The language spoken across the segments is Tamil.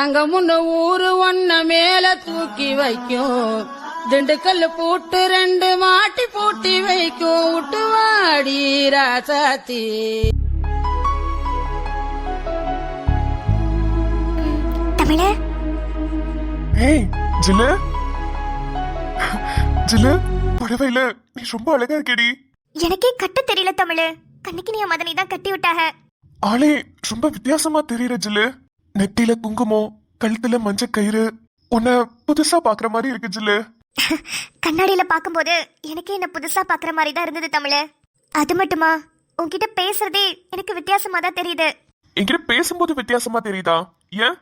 தங்கமுன்னு ஊரு ஒன்ன மேல தூக்கி வைக்கும், திண்டுக்கல் பூட்டு 2 மாட்டி பூட்டி வைக்கும், விட்டுவாடி ராசாத்தி. தமிழ ஏய் ஜில்லு, ஜில்லு புடவையில நீ ரொம்ப அழகா இருக்கேடி. எனக்கே கட்ட தெரியல தமிழ். கண்ணிக்கினிய மதனி தான் கட்டி விட்டாக. ஆளே ரொம்ப வித்தியாசமா தெரியற ஜில்லு. நெத்தியில குங்குமம், கழுத்துல மஞ்ச கயிறு, உன்னை புதுசா பாக்குற மாதிரி இருக்கு ஜில்லு. கண்ணாடியில பாக்கும்போது எனக்கே என்ன புதுசா பாக்குற மாதிரி தான் இருந்தது தமிழ். அது மட்டுமா, உன்கிட்ட பேசுறதே எனக்கு வித்தியாசமா தான் தெரியுது. என்கிட்ட பேசும்போது வித்தியாசமா தெரியுதா? ஏன்?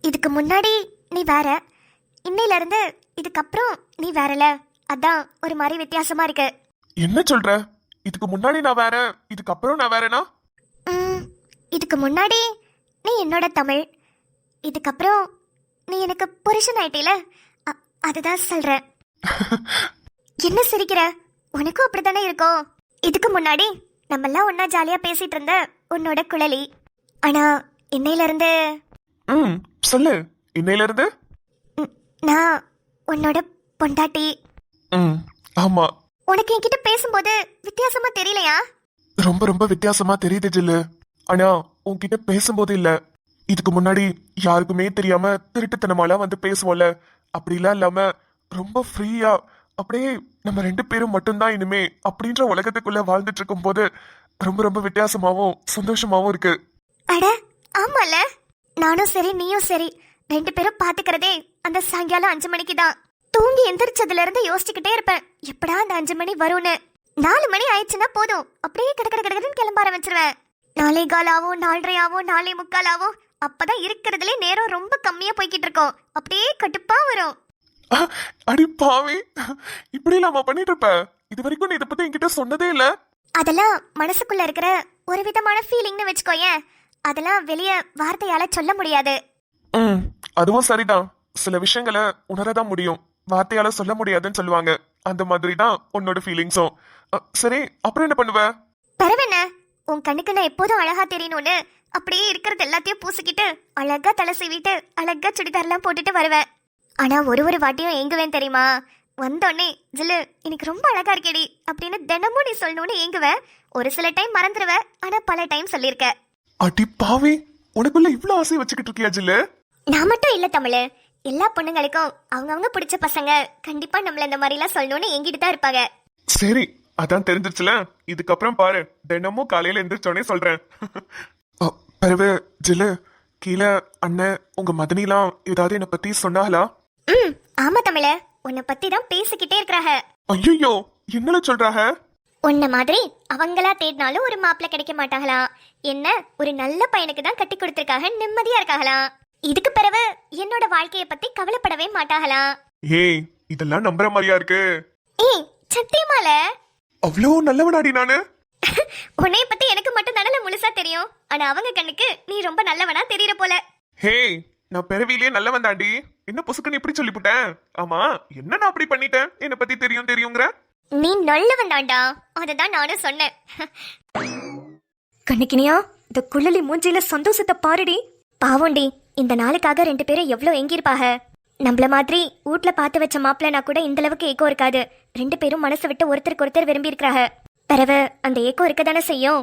இதுக்கு முன்னாடி நீ வேற, இன்னையில இருந்து இதுக்கப்புறம் நீ வேறல. அதான் ஒரு மாதிரி வித்தியாசமா இருக்கு. என்ன சொல்ற? இதுக்கு முன்னாடி நான் வேற, இதுக்கப்புறம் நான் வேறனா? இதுக்கு முன்னாடி நீ என்னோட தமிழ், இதுக்கப்புறம் நீ எனக்கு புருஷன் ஆயிட்டேல, அதுதான் சொல்றேன். என்ன சிரிக்கிற? உனக்கும் அப்படித்தானே இருக்கும். இதுக்கு முன்னாடி நம்மெல்லாம் ஒன்னா ஜாலியா பேசிட்டு இருந்த உன்னோட குழலி. ஆனா இன்னையில இருந்து சொல்லு. இன்னையில இருந்து நான் உன்னோட பொண்டாட்டி. ஆமா. உனக்கு என்கிட்ட பேசும்போது வித்தியாசமா தெரியலையா? ரொம்ப ரொம்ப வித்தியாசமா தெரியுது ஜில்லு. ஆனா உன்கிட்ட பேசும்போது இல்ல, இதுக்கு முன்னாடி யாருக்குமே தெரியாம திருட்டுத்தனமாலாம் வந்து பேசுவோம்ல, அப்படிலாம் இல்லாம ரொம்ப ஃப்ரீயா அப்படியே நம்ம 2 பேரும் மட்டும்தான் இனிமே அப்படின்ற உலகத்துக்குள்ள வாழ்ந்துட்டு இருக்கும் போது ரொம்ப ரொம்ப வித்தியாசமாவும் சந்தோஷமாவும் இருக்கு. அட ஆமால, நானும் சரி நீயும் சரி 2 பேரும் பாத்துக்கிறதே அந்த சாயங்காலம் 5 மணிக்கு தான். தூங்கி எந்திரிச்சதுல இருந்து யோசிச்சுக்கிட்டே இருப்பேன், எப்படா அந்த 5 மணி வரும்னு. 4 மணி ஆயிடுச்சுன்னா போதும், அப்படியே கடற்கடன்னு கிளம்ப ஆரம்பிச்சிருவேன். 4:15 ஆகும், 4:30 ஆகும், 4:45 ஆகும். அப்பதான் இருக்கிறதுலே நேரம் ரொம்ப கம்மியா போய்கிட்டு இருக்கோம். அப்படியே கட்டுப்பா வரும். அடி பாவி, இப்படி இல்லாம பண்ணிட்டு இருப்ப. இது வரைக்கும் நீ இதை பத்தி என்கிட்ட சொன்னதே இல்ல. அதெல்லாம் மனசுக்குள்ள இருக்கிற ஒரு விதமான ஃபீலிங்னு வச்சுக்கோயேன். அதெல்லாம் வெளிய வார்த்தையால சொல்ல முடியாது. அதுவும் சரிதான். சில விஷயங்களை உணரதான் முடியும், வார்த்தையால சொல்ல முடியாதுன்னு சொல்லுவாங்க. அந்த மாதிரி தான் உன்னோட ஃபீலிங்ஸும். சரி, அப்புறம் என்ன பண்ணுவ? பரவென்ன, உன் கண்ணுக்கு நான் எப்போதும் அழகா தெரியணும்னு அப்படியே இருக்கிறது எல்லாத்தையும் பூசிக்கிட்டு அழகா தலை சீவிட்டு அழகா சுடிதார்லாம் போட்டுட்டு வருவேன். ஆனா ஒரு வாட்டியும் ஏங்குவேன் தெரியுமா? வந்தோடனே ஜில்லு எனக்கு ரொம்ப அழகா இருக்கேடி அப்படின்னு தினமும் நீ சொல்லணும்னு ஏங்குவேன். ஒரு சில டைம் மறந்துடுவ, ஆனா பல டைம் சொல்லியிருக்க. அடி பாவி, உனக்குள்ள இவ்வளவு ஆசை வச்சுக்கிட்டு இருக்கியா ஜில்லு? நான் மட்டும் இல்ல தமிழ், எல்லா பொண்ணுங்களுக்கும் அவங்கவுங்க பிடிச்ச பசங்க கண்டிப்பா நம்மள இந்த மாதிரி எல்லாம் சொல்லணும்னு எங்கிட்டு தான் இருப்பாங்க. சரி, அதான் தெரிஞ்சிருச்சுல. இதுக்கப்புறம் பாரு, தினமும் காலையில எந்திரிச்சோடனே சொல்றேன். பரவு ஜில்லு, கீழே அண்ணன் உங்க மதனிலாம் ஏதாவது என்னை பத்தி சொன்னாங்களா? ஆமா தமிழ, உன்னை பத்தி தான் பேசிக்கிட்டே இருக்கிறாங்க. ஐயோ, என்னல சொல்றாங்க? உன்ன மாதிரி அவங்களா தேடினாலும் ஒரு மாப்பிள்ள கிடைக்க மாட்டாங்களா, என்ன ஒரு நல்ல பையனுக்கு தான் கட்டி கொடுத்திருக்காக நிம்மதியா இருக்காங்களா, இதுக்கு பிறகு என்னோட வாழ்க்கைய பத்தி கவலைப்படவே மாட்டாங்களா. ஏய், இதெல்லாம் நம்புற மாதிரியா இருக்கு? ஏய் சத்தியமால அவ்வளோ நல்லவனாடி நானு? உன்னைய பத்தி எனக்கு மட்டும் தானே முழுசா தெரியும், ஆனா அவங்க கண்ணுக்கு நீ ரொம்ப நல்லவனா தெரியற போல. ஹே, நான் பிறவிலேயே நல்லவன் தாண்டி. என்ன புசுக்குன்னு இப்படி சொல்லிவிட்டேன்? ஆமா, என்ன நான் அப்படி பண்ணிட்டேன் என்னை பத்தி தெரியுங்கிற? நீ நல்லவன் தாண்டா, அததான் நானும் சொன்னேன். கண்ணிக்கினியா, இந்த குள்ளலி மூஞ்சில சந்தோஷத்தை பாருடி. பாவண்டி, இந்த நாளுக்காக 2 பேரும் எவ்வளவு எங்கிருப்பாக. நம்மள மாதிரி வீட்ல பார்த்து வச்ச மாப்பிள்ளனா கூட இந்த அளவுக்கு ஏக்கம் இருக்காது. 2 பேரும் மனசு விட்டு ஒருத்தருக்கு ஒருத்தர் விரும்பி இருக்கிறாங்க. பிறகு அந்த ஏக்கம் இருக்க தானே செய்யும்.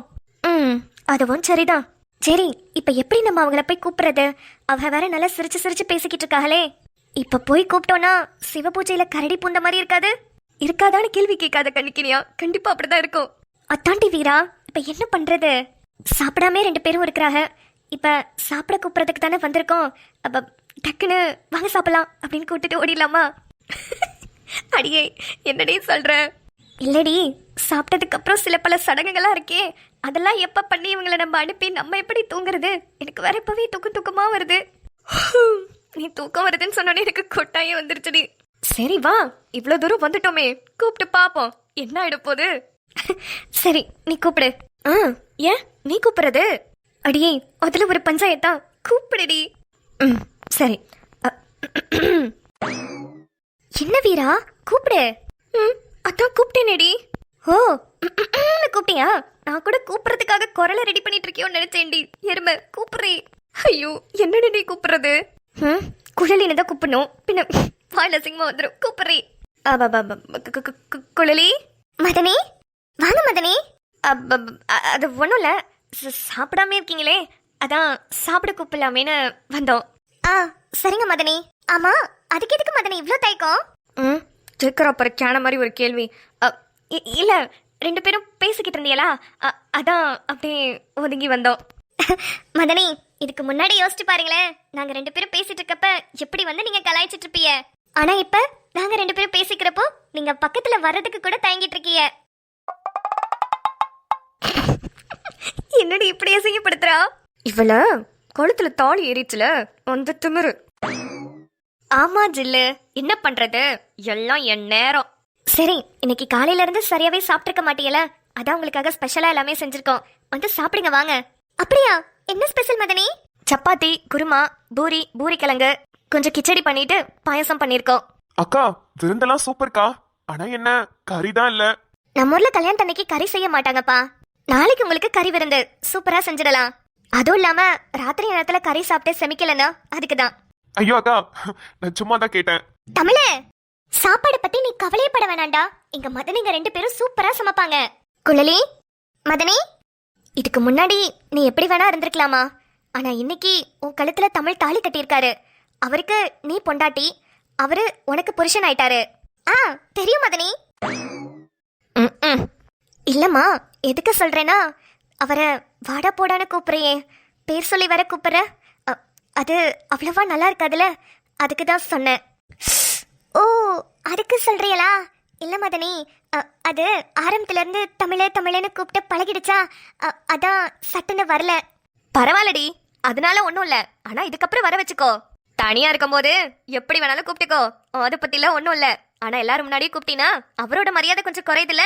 அதுவும் சரிதான். சரி, இப்ப எப்படி நம்ம அவங்கள போய் கூப்பிடுறது? அவ வேற நல்லா சிரிச்சு சிரிச்சு பேசிக்கிட்டு இருக்காங்களே. இப்ப போய் கூப்பிட்டோம்னா சிவ பூஜையில கரடி பூந்த மாதிரி இருக்காது? இருக்காதான்னு கேள்வி கேட்காத கண்ணிக்கினியா, கண்டிப்பா அப்படிதான் இருக்கும். அத்தாண்டி வீரா, இப்ப என்ன பண்றது? சாப்பிடாம 2 பேரும் இருக்கிறாங்க. இப்ப சாப்பிட கூப்பிடுறதுக்கு தானே வந்திருக்கோம். அப்ப டக்குன்னு வாங்க சாப்பிடலாம் அப்படின்னு கூப்பிட்டுட்டு ஓடிடலாமா? அடியே, என்னடி சொல்ற? இல்லடி, சாப்பிட்டதுக்கு அப்புறம் சில பல சடங்குகள்லாம் இருக்கே, அதெல்லாம் எப்ப பண்ணி இவங்களை நம்ம அனுப்பி நம்ம எப்படி தூங்குறது? எனக்கு வேற இப்பவே தூக்கமா வருது. நீ தூக்கம் வருதுன்னு சொன்னோன்னே எனக்கு கொட்டாயே வந்துருச்சுடி. சரி வா, இவ்வளவு தூரம் வந்துட்டோமே, கூப்பிட்டு பாப்போம் என்ன ஆயிட போகுது. சரி, நீ கூப்பிடு. ஏன் நீ கூப்பிடுறது? அடியே, அதுல ஒரு பஞ்சாயத்தா, கூப்பிடுடி. சரி. என்ன வீரா, கூப்பிடு. அதான் கூப்பிட்டேனேடி. ஓ, கூப்பிட்டியா? நான் கூட கூப்பிடுறதுக்காக குரலை ரெடி பண்ணிட்டு இருக்கியோன்னு நினைச்சேன்டி. எருமை கூப்பிடுறே. ஐயோ என்னடி நீ கூப்பிடுறது? குழலின்னு தான் கூப்பிடணும், பின்ன வாயில சிங்கமா வந்துடும். கூப்பிடுறி. குழலி. மதனி வாங்க மதனி. அது ஒன்றும் இல்லை, சாப்பிடாம இருக்கீங்களே, அதான் சாப்பிட கூப்பிடலாமேன்னு வந்தோம். சரிங்க மதனி. ஆமா, அதுக்கு எதுக்கு மதனி இவ்ளோ தயக்கம்? கேட்குற அப்புறம் கேன மாதிரி ஒரு கேள்வி. இல்ல, 2 பேரும் பேசிக்கிட்டு இருந்தீங்களா, அதான் அப்படியே ஒதுங்கி வந்தோம். மதனி, இதுக்கு முன்னாடி யோசிச்சு பாருங்களேன், நாங்க 2 பேரும் பேசிட்டு இருக்கப்ப எப்படி வந்து நீங்க கலாய்ச்சிட்டு இருப்பீங்க. ஆனா இப்ப நாங்க 2 பேரும் பேசிக்கிறப்போ நீங்க பக்கத்துல வர்றதுக்கு கூட தயங்கிட்டு இருக்கீங்க. என்னடி இப்படி அசிங்கப்படுத்துறா? இவள கழுத்துல தாலி ஏறிச்சுல அந்த திமிரு. ஆமா ஜில்லு, என்ன பண்றது, எல்லாம் என் நேரம். சரி, இன்னைக்கு காலையில இருந்து சரியாவே சாப்பிட்டிருக்க மாட்டீங்களா, அதான் உங்களுக்காக ஸ்பெஷலா எல்லாமே செஞ்சிருக்கோம், வந்து சாப்பிடுங்க வாங்க. அப்படியா, என்ன ஸ்பெஷல் மதனி? சப்பாத்தி, குருமா, பூரி கிழங்கு, கொஞ்சம் கிச்சடி பண்ணிட்டு பாயசம் பண்ணிருக்கோம். அக்கா, விருந்தெல்லாம் சூப்பர்க்கா. ஆனா என்ன, கறி தான் இல்ல. நம்ம ஊர்ல கல்யாணத்தன்னைக்கு கறி செய்ய மாட்டாங்கப்பா. நாளைக்கு உங்களுக்கு கறி விருந்து சூப்பரா செஞ்சிடலாம். அதுவும் இல்லாம ராத்திரி நேரத்துல கறி சாப்பிட்டு செமிக்கலன்னா அதுக்குதான். ஐயோ அக்கா, நான் சும்மா தான் கேட்டேன். தமிழ, சாப்பாடு பத்தி நீ கவலையப்பட வேணாண்டா. எங்க மதனிங்க 2 பேரும் சூப்பரா சமைப்பாங்க. குழலி, மதனி, இதுக்கு முன்னாடி நீ எப்படி வேணா இருந்திருக்கலாமா, ஆனா இன்னைக்கு உன் கழுத்துல தமிழ் தாலி கட்டியிருக்காரு. அவருக்கு நீ பொண்டாட்டி, அவரு உனக்கு புருஷன் ஆயிட்டாரு. தெரியும் மதனி. இல்லம்மா, எதுக்கு சொல்றேன்னா, அவரை வாடா போடான்னு கூப்பிடுறியே, பேர் சொல்லி வர கூப்பிடுற, அது அவ்வளவா நல்லா இருக்காதுல்ல, அதுக்கு தான் சொன்னேன். ஓ, அதுக்கு சொல்றீங்களா? இல்ல மதனி, அது ஆரம்பத்துல இருந்து தமிழன்னு கூப்பிட்டு பழகிடுச்சா, அதான் சட்டுன்னு வரல. பரவாயில்லடி, அதனால ஒன்றும் இல்லை. ஆனா இதுக்கப்புறம் வர வச்சுக்கோ. தனியா இருக்கும் போது எப்படி வேணாலும் கூப்பிட்டுக்கோ, அதை பத்திலாம் ஒன்றும் இல்லை. ஆனா எல்லாரும் முன்னாடியே கூப்பிட்டீங்கன்னா அவரோட மரியாதை கொஞ்சம் குறையுதுல.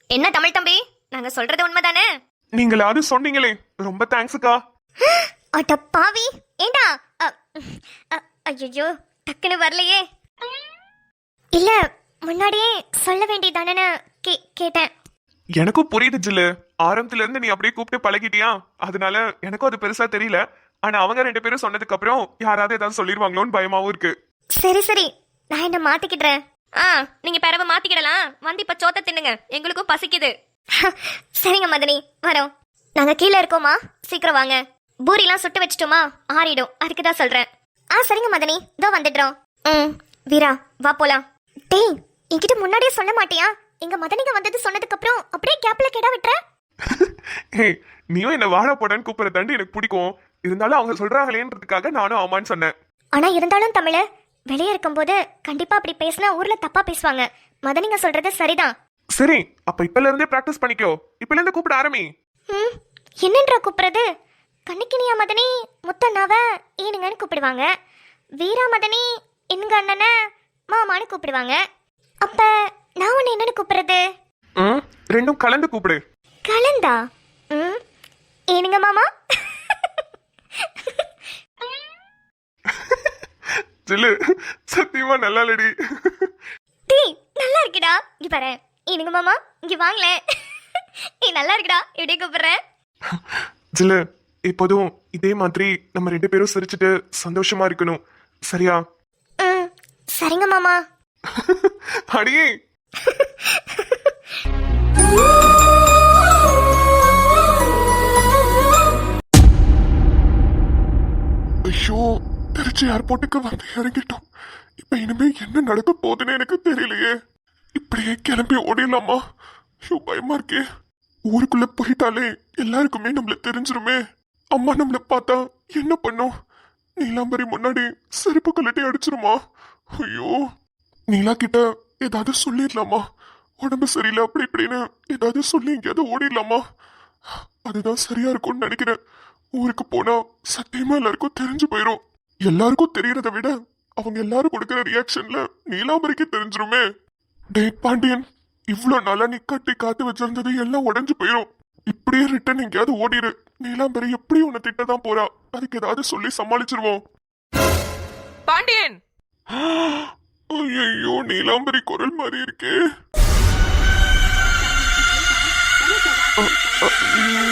என்ன தமிழ் தம்பி, நாங்க சொல்றது உண்மைதானே? நீங்களாவது சொன்னீங்களே, ரொம்ப தேங்க்ஸ்க்கா. அட பாவி, ஏண்டா? ஐயோ, டக்குன்னு வரலையே. இல்ல, முன்னாடியே சொல்ல வேண்டியதானே கேட்டேன். எனக்கும் புரியுது ஜில்லு, ஆரம்பத்துல இருந்து நீ அப்படியே கூப்பிட்டு பழகிட்டியா, அதனால எனக்கும் அது பெருசா தெரியல. ஆனா அவங்க 2 பேரும் சொன்னதுக்கு அப்புறம் யாராவது ஏதாவது சொல்லிருவாங்களோன்னு பயமாவும் இருக்கு. சரி, நான் என்ன மாத்திக்கிடுறேன். நீங்க பிறவை மாத்திக்கிடலாம். வந்து இப்ப சோத்த தின்னுங்க, எங்களுக்கும் பசிக்குது. சரிங்க மதனி, வரோம். நாங்க கீழே இருக்கோமா, சீக்கிரம் வாங்க. பூரிலாம் சுட்டு வச்சிட்டோமா, ஆறிடும், அதுக்கு தான் சொல்றேன். சரிங்க மதனி, இதோ வந்துடுறோம். வீரா, வா போலாம். டேய், என்கிட்ட முன்னாடியே சொல்ல மாட்டியா? எங்க மதனிங்க வந்தது சொன்னதுக்கு அப்புறம் அப்படியே கேப்ல கெடா விட்டுற. நீயும் என்ன வாழ போடன்னு கூப்பிடுற தாண்டி எனக்கு பிடிக்கும். இருந்தாலும் அவங்க சொல்றாங்களேன்றதுக்காக நானும் ஆமான்னு சொன்னேன். ஆனா இருந்தாலும் தமிழ, வெளியே இருக்கும்போது கண்டிப்பா அப்படி பேசினா ஊர்ல தப்பா பேசுவாங்க. மதனிங்க சொல்றது சரிதான். சரி, அப்ப இப்பல இருந்தே பிராக்டிஸ் பண்ணிக்கோ. இப்பல இருந்து கூப்பிட ஆரம்பி. என்னன்றா கூப்பிடுறது? கண்ணுக்கினியா மதனி முத்தண்ணாவ ஏனுங்கன்னு கூப்பிடுவாங்க. வீரா மதனி எங்க அண்ணனை மாமான்னு கூப்பிடுவாங்க. அப்ப நான் உன்னை என்னன்னு கூப்பிடுறது? ரெண்டும் கலந்து கூப்பிடு. கலந்தா? ஏனுங்க மாமா. ஜில்லு, சத்தியமா நல்லா இல்லடி. டீ நல்லா இருக்குடா. இங்க பாரு, ஏனுங்க மாமா, இங்க வாங்கல. நீ நல்லா இருக்குடா, இப்படி கூப்பிடுறேன். ஜில்லு, எப்போதும் இதே மாதிரி நம்ம 2 பேரும் சிரிச்சுட்டு சந்தோஷமா இருக்கணும், சரியா? சரிங்க மாமா. அடியே. ஐயோ, திருச்சி ஏர்போர்ட்டுக்கு வந்து இறங்கிட்டோம். இப்ப இனிமே என்ன நடக்க போகுதுன்னு எனக்கு தெரியலையே. இப்படியே கிளம்பி ஓடிடலாமா? ஐயோ, பயமா இருக்கே. ஊருக்குள்ள போயிட்டாலே எல்லாருக்குமே நம்மள தெரிஞ்சிருமே. அம்மா நம்மள பார்த்தா என்ன பண்ணும்? நீலாம்பரி முன்னாடி செருப்பு கழட்டி அடிச்சிருமா? ஐயோ, நீலா கிட்ட ஏதாவது சொல்லிடலாமா? உடம்பு சரியில்லை அப்படி இப்படின்னு ஏதாவது சொல்லி எங்கேயாவது ஓடிடலாமா? அதுதான் சரியா இருக்கும்னு நினைக்கிறேன். ஊருக்கு போனா சத்தியமா எல்லாருக்கும் தெரிஞ்சு போயிடும். எல்லாருக்கும் தெரியறத விட அவங்க எல்லாரும் கொடுக்கிற ரியாக்ஷன்ல நீலாம்பரிக்கு தெரிஞ்சிருமே. டே பாண்டியன், இவ்வளவு நாளா நீ கட்டி காத்து வச்சிருந்தது எல்லாம் உடஞ்சு போயிடும். இப்படியே ரிட்டன் எங்கேயாவது ஓடிடு. நீலாம்பரி எப்படி உன்னை திட்டதான் போறா, அதுக்கு ஏதாவது சொல்லி சமாளிச்சிருவோம். பாண்டியன்! ஐயோ, நீலாம்பரி குரல் மாதிரி இருக்கே.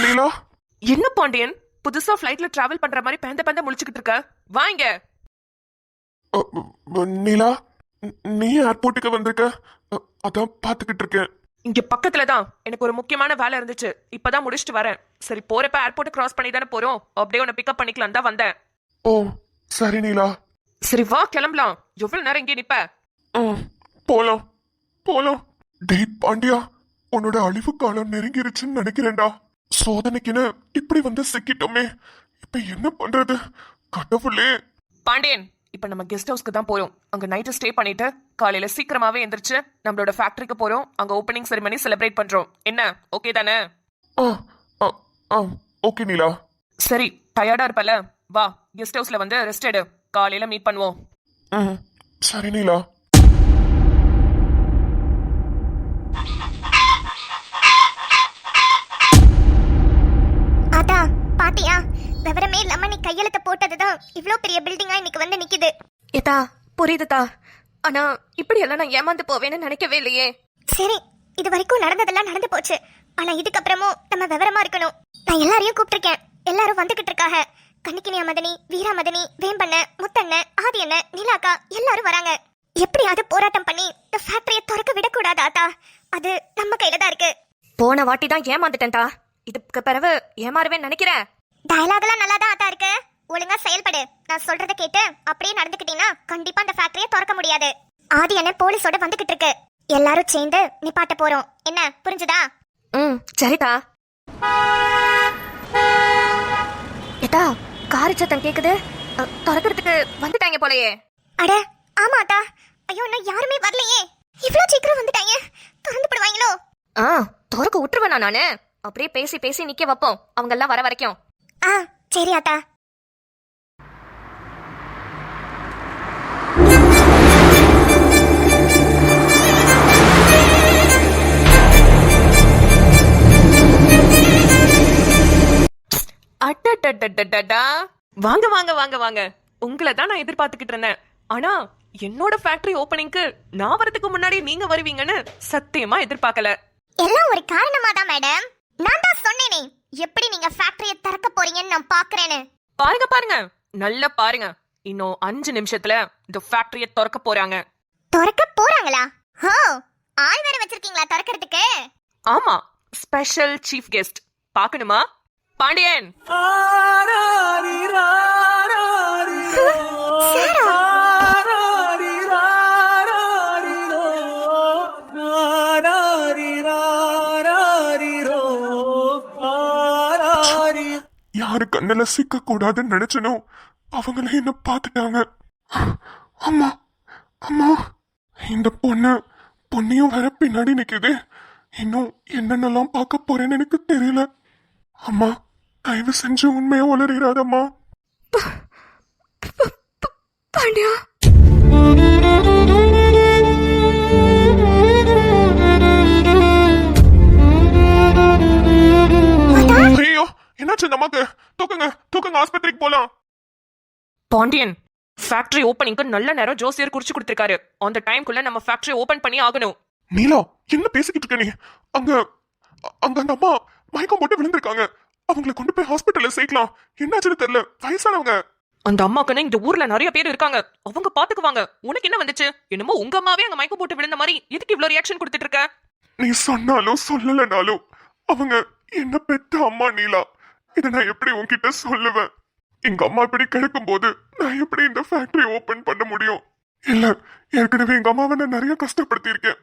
நீலா, என்ன பாண்டியன், புதுசா ஃபிளைட்ல டிராவல் பண்ற மாதிரி பேந்த முழிச்சுக்கிட்டு இருக்க? வாங்க. நீலா, நீ ஏர்போர்ட்டுக்கு வந்திருக்க? அதான் பாத்துக்கிட்டு இருக்கேன். இங்க பக்கத்துல தான் எனக்கு ஒரு முக்கியமான வேலை இருந்துச்சு. இப்பதான் முடிச்சிட்டு வரேன். சரி, போறப்ப ஏர்போர்ட் கிராஸ் பண்ணி தானே போறோம். அப்படியே உன்னை பிக்கப் பண்ணிக்கலாம் தான் வந்தேன். ஓ சரி நீலா. சரி வா கிளம்பலாம். எவ்வளவு நேரம் இங்கே நிப்ப? போலாம் போலாம். டேய் பாண்டியா, உன்னோட அழிவு காலம் நெருங்கிருச்சுன்னு நினைக்கிறேன்டா. சோதனைக்குன்னு இப்படி வந்து சிக்கிட்டோமே, இப்ப என்ன பண்றது கடவுளே. பாண்டியன், இப்ப நம்ம கெஸ்ட் ஹவுஸ்க்கு தான் போறோம். அங்க நைட்டு ஸ்டே பண்ணிட்டு காலையில சீக்கிரமாவே எந்திரிச்சு நம்மளோட ஃபேக்டரிக்கு போறோம். அங்க ஓப்பனிங் செரிமனி செலிப்ரேட் பண்றோம். என்ன ஓகே தானே? ஓகே நீலா. சரி, டயர்டா இருப்பல, வா கெஸ்ட் ஹவுஸ்ல வந்து ரெஸ்ட் எடு. காலையில மீட் பண்ணுவோம். சரி நீலா. அதான் பாத்தியா, விவரமே இல்லாம நீ கையெழுத்த போட்டதுதான் இவ்ளோ பெரிய பில்டிங்கா இன்னைக்கு வந்து நிக்குது. ஏதா புரியுதுதா, ஆனா இப்படி எல்லாம் நான் ஏமாந்து போவேன்னு நினைக்கவே இல்லையே. சரி, இது வரைக்கும் நடந்ததெல்லாம் நடந்து போச்சு. ஆனா இதுக்கப்புறமும் நம்ம விவரமா இருக்கணும். நான் எல்லாரையும் கூப்பிட்டிருக்கேன். எல்லாரும் வந்துகிட்டு இருக்காங்க. கண்ணிக்கினியா மதனி, வீரா மதனி, வேம்பண்ண, முத்தண்ண, ஆதி அண்ண, நிலாக்கா எல்லாரும் வராங்க. எப்படியாவது போராட்டம் பண்ணி இந்த ஃபேக்டரியை திறக்க விடக்கூடாது ஆத்தா. அது நம்ம கையில தான் இருக்கு. போன வாட்டி தான் ஏமாந்துட்டேன்டா. இதுக்கு பிறகு ஏமாறவே நினைக்கிறேன். டயலாக்லாம் நல்லா தான் ஆத்தா இருக்கு. ஒழுங்கா செயல்படு. நான் சொல்றத கேட்டு அப்படியே நடந்துக்கிட்டீங்கன்னா கண்டிப்பா அந்த ஃபேக்டரியை திறக்க முடியாது. ஆதி அண்ணன் போலீஸோட வந்துகிட்டு இருக்கு. எல்லாரும் சேர்ந்து நிப்பாட்ட போறோம். என்ன புரிஞ்சுதா? சரிதா. ஏதா காரி சத்தம் கேக்குது. திறக்கிறதுக்கு வந்துட்டாங்க போலயே. அட ஆமாட்டா. ஐயோ, நான் யாருமே வரலையே. இவ்ளோ சீக்கிரம் வந்துட்டாங்க. திறந்து போடுவாங்களோ? திறக்க விட்டுருவேனா நானு? அப்படியே பேசி பேசி நிக்க வைப்போம் அவங்க எல்லாம் வர வரைக்கும். சரி ஆத்தா. அடடடடடடா. வாங்க வாங்க வாங்க வாங்க. உங்களை தான் நான் எதிர்பார்த்துக்கிட்டு இருந்தேன். ஆனா என்னோட ஃபேக்டரி ஓபனிங்க்கு நான் வரதுக்கு முன்னாடி நீங்க வருவீங்கன்னு சத்தியமா எதிர்பார்க்கல. எல்லாம் ஒரு காரணமா தான் மேடம். நான் தான் சொன்னேனே, எப்படி நீங்க ஃபேக்டரியை திறக்க போறீங்கன்னு நான் பாக்குறேன்னு. பாருங்க பாருங்க, நல்லா பாருங்க. இன்னும் 5 நிமிஷத்துல இந்த ஃபேக்டரியை திறக்க போறாங்க. திறக்க போறாங்களா? ஹோ, ஆள் வேற வச்சிருக்கீங்களா திறக்கிறதுக்கு? ஆமா, ஸ்பெஷல் சீஃப் கெஸ்ட். பார்க்கணுமா? பாண்டியன். யாரு கண்ணுல சிக்க கூடாதுன்னு நினைச்சனோ அவங்கள என்ன பாத்துட்டாங்க. அம்மா அம்மா, இந்த பொண்ணையும் வர பின்னாடி நிக்குது. இன்னும் என்னென்னலாம் பார்க்க போறேன்னு எனக்கு தெரியல. அம்மா, தயவு செஞ்சு உண்மையா உளறிடாதம்மா. பாண்டியா, ஐயோ, என்னாச்சு நமக்கு? தூக்குங்க தூக்குங்க, ஆஸ்பத்திரிக்கு போலாம். பாண்டியன், ஃபேக்டரி ஓபனிங்க்கு நல்ல நேரம் ஜோசியர் குறிச்சு கொடுத்திருக்காரு. அந்த டைம்க்குள்ள நம்ம ஃபேக்டரி ஓபன் பண்ணி ஆகணும். நீலா, என்ன பேசிக்கிட்டு இருக்க நீ? அங்க அங்க அந்த அம்மா மயக்கம் போட்டு விழுந்திருக்காங்க. அவங்களை கொண்டு போய் ஹாஸ்பிட்டல்ல சேர்க்கலாம். என்னாச்சுன்னு தெரியல, வயசானவங்க. அந்த அம்மாக்குன்னு இந்த ஊர்ல நிறைய பேர் இருக்காங்க. அவங்க பாத்துக்குவாங்க. உனக்கு என்ன வந்துச்சு? என்னமோ உங்க அம்மாவே அங்க மயக்கம் போட்டு விழுந்த மாதிரி எதுக்கு இவ்வளவு ரியாக்ஷன் கொடுத்துட்டு இருக்க? நீ சொன்னாலும் சொல்லலனாலும் அவங்க என்ன பெத்த அம்மா நீலா. இதை நான் எப்படி உன்கிட்ட சொல்லுவேன்? எங்க அம்மா இப்படி கிடக்கும் போது நான் எப்படி இந்த ஃபேக்டரி ஓபன் பண்ண முடியும்? இல்ல, ஏற்கனவே எங்க அம்மாவை நான் நிறைய கஷ்டப்படுத்தி இருக்கேன்.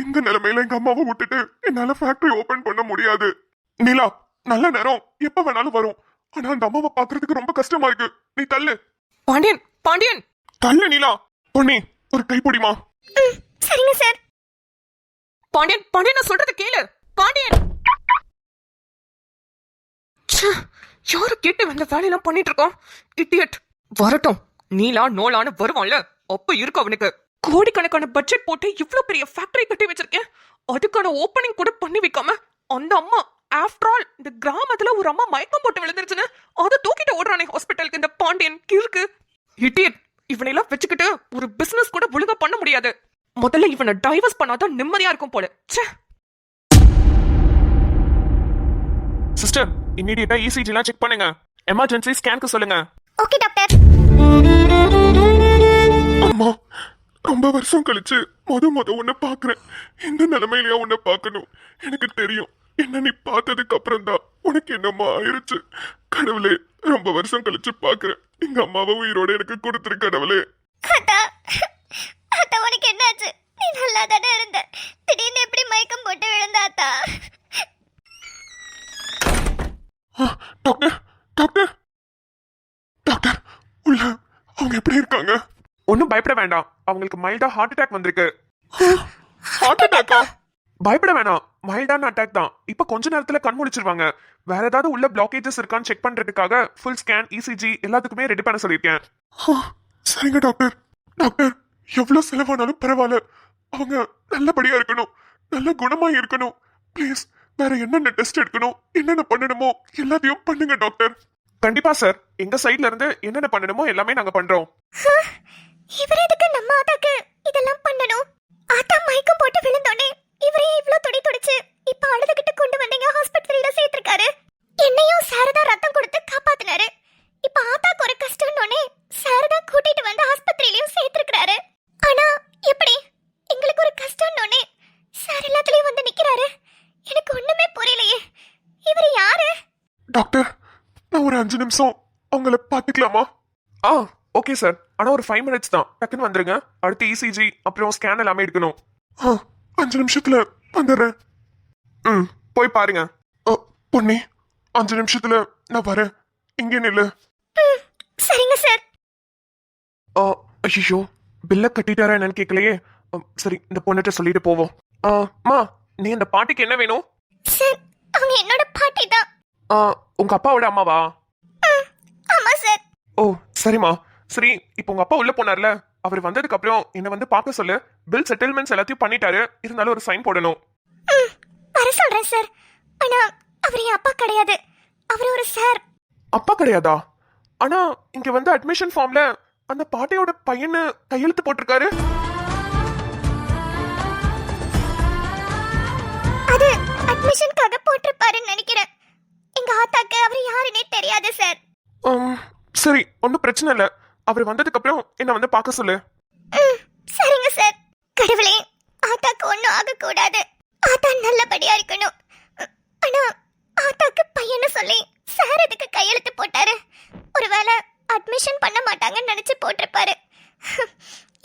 இந்த நிலைமையில எங்க அம்மாவை விட்டுட்டு என்னால ஃபேக்டரி ஓபன் பண்ண முடியாது. நீலா, நல்ல நேரம் எப்ப வேணாலும் வரும். ஆனா அந்த அம்மாவை பாக்குறதுக்கு ரொம்ப கஷ்டமா இருக்கு. நீ தள்ளு. பாண்டியன், பாண்டியன், தள்ளு நீலா. பொண்ணே, ஒரு கைப்பொடிமா. சரிங்க சார். பாண்டியன், பாண்டியன், நான் சொல்றது கேளு. பாண்டியன், யாரு கேட்டு வந்த வேலையெல்லாம் பண்ணிட்டு இருக்கோம்? இடியட். வரட்டும், நீலா நோலான்னு வருவான்ல, அப்ப இருக்கு அவனுக்கு. கோடிக்கணக்கான பட்ஜெட் போட்டு இவ்ளோ பெரிய ஃபேக்டரி கட்டி வச்சிருக்கேன். அதுக்கான ஓபனிங் கூட பண்ணி வைக்காம அந்த அம்மா, ஆஃப்டர் ஆல் இந்த கிராமத்துல ஒரு அம்மா மயக்கம் போட்டு விழுந்துருச்சுன்னு அதை தூக்கிட்டு ஓடுறானே ஹாஸ்பிட்டலுக்கு இந்த பாண்டியன் கிறுக்கு. இடியட். இவனையெல்லாம் வச்சுக்கிட்டு ஒரு பிசினஸ் கூட ஒழுங்கா பண்ண முடியாது. முதல்ல இவனை டைவர்ஸ் பண்ணாதான் நிம்மதியா இருக்கும் போல. சிஸ்டர், இமீடியட்டா ECG எல்லாம் செக் பண்ணுங்க. எமர்ஜென்சி ஸ்கேனுக்கு சொல்லுங்க. Okay doctor. அம்மா, ரொம்ப வருஷம் கழிச்சு முத உன்னை பாக்குறேன். இந்த நிலைமையிலயா உன்னை பார்க்கணும்? எனக்கு தெரியும். என்ன நீ பார்த்ததுக்கு அப்புறம் தான் உனக்கு என்னம்மா ஆயிருச்சு. கடவுளே, ரொம்ப வருஷம் கழிச்சு பாக்குறேன். எங்க அம்மாவை உயிரோட எனக்கு கொடுத்துரு கடவுளே. ஆத்தா, ஆத்தா உனக்கு என்னாச்சு? நீ நல்லா தானே இருந்த, திடீர்னு எப்படி மயக்கம் போட்டு விழுந்த ஆத்தா? டாக்டர் டாக்டர் டாக்டர், உள்ள அவங்க எப்படி இருக்காங்க? ஒன்னும் பயப்பட வேண்டாம். அவங்களுக்கு மைல்டா ஹார்ட் அட்டாக் வந்திருக்கு. ஹார்ட் அட்டாக்கா? பயப்பட வேணாம், மைல்டான அட்டாக் தான். இப்ப கொஞ்ச நேரத்துல கண் முழிச்சிருவாங்க. வேற ஏதாவது உள்ள பிளாக்கேஜஸ் இருக்கான்னு செக் பண்றதுக்காக ஃபுல் ஸ்கேன், இசிஜி எல்லாத்துக்குமே ரெடி பண்ண சொல்லியிருக்கேன். சரிங்க டாக்டர். டாக்டர், எவ்வளவு செலவானாலும் பரவாயில்ல, அவங்க நல்லபடியா இருக்கணும், நல்ல குணமா இருக்கணும். ப்ளீஸ், வேற என்னென்ன டெஸ்ட் எடுக்கணும், என்னென்ன பண்ணணுமோ எல்லாத்தையும் பண்ணுங்க டாக்டர். கண்டிப்பா சார், எங்க சைட்ல இருந்து என்னென்ன பண்ணணுமோ எல்லாமே நாங்க பண்றோம். இவர் எதுக்கு நம்ம ஆத்தாக்கு இதெல்லாம் பண்ணணும்? ஆத்தா மயக்கம் போட்டு விழுந்தோனே இவரே இவ்ளோ துடிச்சு இப்ப அழுதுகிட்டு கொண்டு வந்தீங்க ஹாஸ்பிட்டல்ல சேர்த்திருக்காரு. என்னையும் சாரதா ரத்தம் கொடுத்து காப்பாத்தினாரு. இப்ப ஆத்தாக்கு ஒரு கஷ்டம்னோனே சாரதா கூட்டிட்டு வந்து ஆஸ்பத்திரியிலயும் சேர்த்திருக்காரு. ஆனா எப்படி எங்களுக்கு ஒரு கஷ்டம்னோனே சார் எல்லாத்துலயும் வந்து நிக்கிறாரு? எனக்கு ஒண்ணுமே புரியலையே. இவர் யாரு? டாக்டர், நான் ஒரு 5 நிமிஷம் அவங்கள பாத்துக்கலாமா? Okay sir. ஆனா ஒரு 5 மினிட்ஸ் தான், டக்குன்னு வந்துருங்க. அடுத்து இசிஜி அப்புறம் ஸ்கேன் எல்லாமே எடுக்கணும். 5 நிமிஷத்துல வந்துடுறேன். போய் பாருங்க. பொன்னி, 5 நிமிஷத்துல நான் வரேன், இங்கே நில்லு. சரிங்க சார். ஐயோ, பில்ல கட்டிட்டாரா என்னன்னு கேட்கலையே. சரி, இந்த பொண்ணுகிட்ட சொல்லிட்டு போவோம். மா, நீ இந்த பாட்டிக்கு என்ன வேணும்? சார், அவங்க என்னோட பாட்டி தான். உங்க அப்பாவோட அம்மாவா? ஆமா சார். ஓ சரிம்மா. சரி, இப்போ உங்க அப்பா உள்ள போனார்ல, அவர் வந்ததுக்கு அப்புறம் என்ன வந்து பார்க்க சொல்லு. பில் செட்டில்மெண்ட்ஸ் எல்லாத்தையும் பண்ணிட்டாரு, இருந்தாலும் ஒரு சைன் போடணும். வர சொல்றேன் சார். ஆனா அவர் என் அப்பா கிடையாது, அவர் ஒரு சார். அப்பா கிடையாதா? ஆனா இங்க வந்து அட்மிஷன் ஃபார்ம்ல அந்த பாட்டியோட பையனை கையெழுத்து போட்டிருக்காரு. அது அட்மிஷனுக்காக போட்டிருப்பாருன்னு நினைக்கிறேன். எங்க ஆத்தாக்கு அவர் யாருன்னே தெரியாது சார். சரி, ஒன்றும் பிரச்சனை இல்லை. அவர் வந்ததுக்கு அப்புறம் என்ன வந்து பார்க்க சொல்லு. சரிங்க சார். கடவுளே, ஆத்தாக்கு ஒன்றும் ஆகக்கூடாது, ஆத்தா நல்லபடியா இருக்கணும். ஆனா ஆத்தாக்கு பையன்னு சொல்லி சார் அதுக்கு கையெழுத்து போட்டாரு. ஒருவேளை அட்மிஷன் பண்ண மாட்டாங்கன்னு நினைச்சு போட்டிருப்பாரு.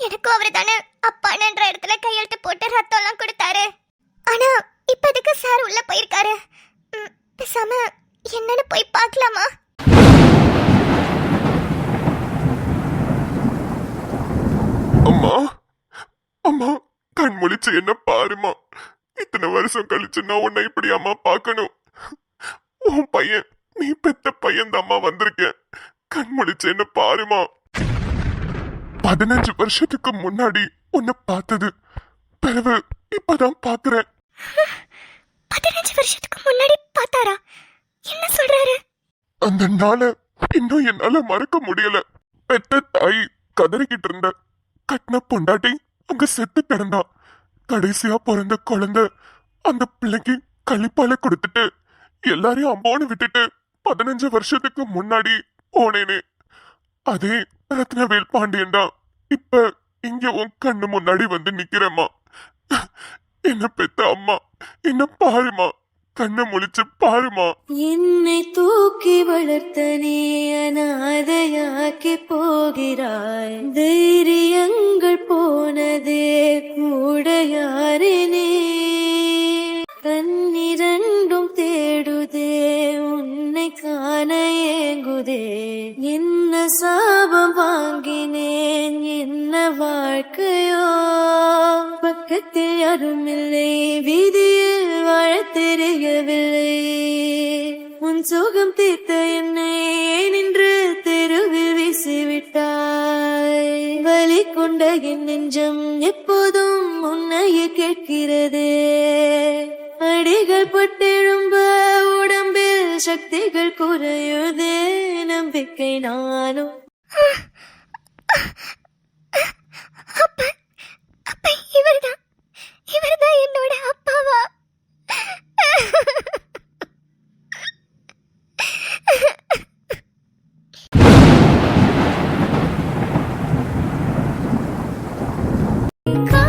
எனக்கும் அவரு தானே அப்பான்ற இடத்துல கையெழுத்து போட்டு ரத்தம்லாம் கொடுத்தாரு. ஆனா இப்ப எதுக்கு சார் உள்ள போயிருக்காரு? பேசாம என்னன்னு போய் பார்க்கலாமா? அம்மா, அம்மா, கண் முழிச்சு என்ன பாருமா. இத்தனை வருஷம் கழிச்சு நான் உன்னை இப்படி அம்மா பார்க்கணும். உன் பையன், நீ பெத்த பையன் தாம்மா வந்திருக்கேன். கண் முழிச்சு என்ன பாருமா. 15 வருஷத்துக்கு முன்னாடி உன்னை பார்த்தது, பிறகு இப்பதான் பாக்குறேன். 15 வருஷத்துக்கு முன்னாடி பார்த்தாரா? என்ன சொல்றாரு? அந்த நாளை இன்னும் என்னால மறக்க முடியல. பெத்த தாய் கதறிக்கிட்டு இருந்த, கட்டின பொண்டாட்டி அங்க செத்து கிடந்தா. கடைசியா பிறந்த குழந்தை அந்த பிள்ளைக்கு கழிப்பால கொடுத்துட்டு எல்லாரையும் அம்மான்னு விட்டுட்டு 15 வருஷத்துக்கு முன்னாடி போனேனே, அதே ரத்னவேல் பாண்டியன் தான் இப்ப இங்க உன் கண்ணு முன்னாடி வந்து நிக்கிறேம்மா. என்ன பெத்த அம்மா, என்ன பாருமா, கண்ணை முழிச்சு பாருமா. என்னை தூக்கி வளர்த்த நீ அனாதையாக்கி போகிறாய். தைரியங்கள் போனதே கூட யாரினே. கண்ணிரண்டும் தேடுதே, உன்னை காண ஏங்குதே. என்ன சாபம் வாங்கினேன், என்ன வாழ்க்கையோ. பக்கத்தில் யாரும் இல்லை, வீதியில் வாழ தெரியவில்லை. உன் சோகம் தீர்த்த என்னை நின்று தெருவில் வீசிவிட்டாய். வலி கொண்ட என் நெஞ்சம் எப்போதும் உன்னையே கேட்கிறதே. அடிகள் பட்டெழும்ப உடம்பில் சக்திகள் குறையுதே. நம்பிக்கை நானும் அப்ப இவர்தான் என்னோட அப்பாவா? கா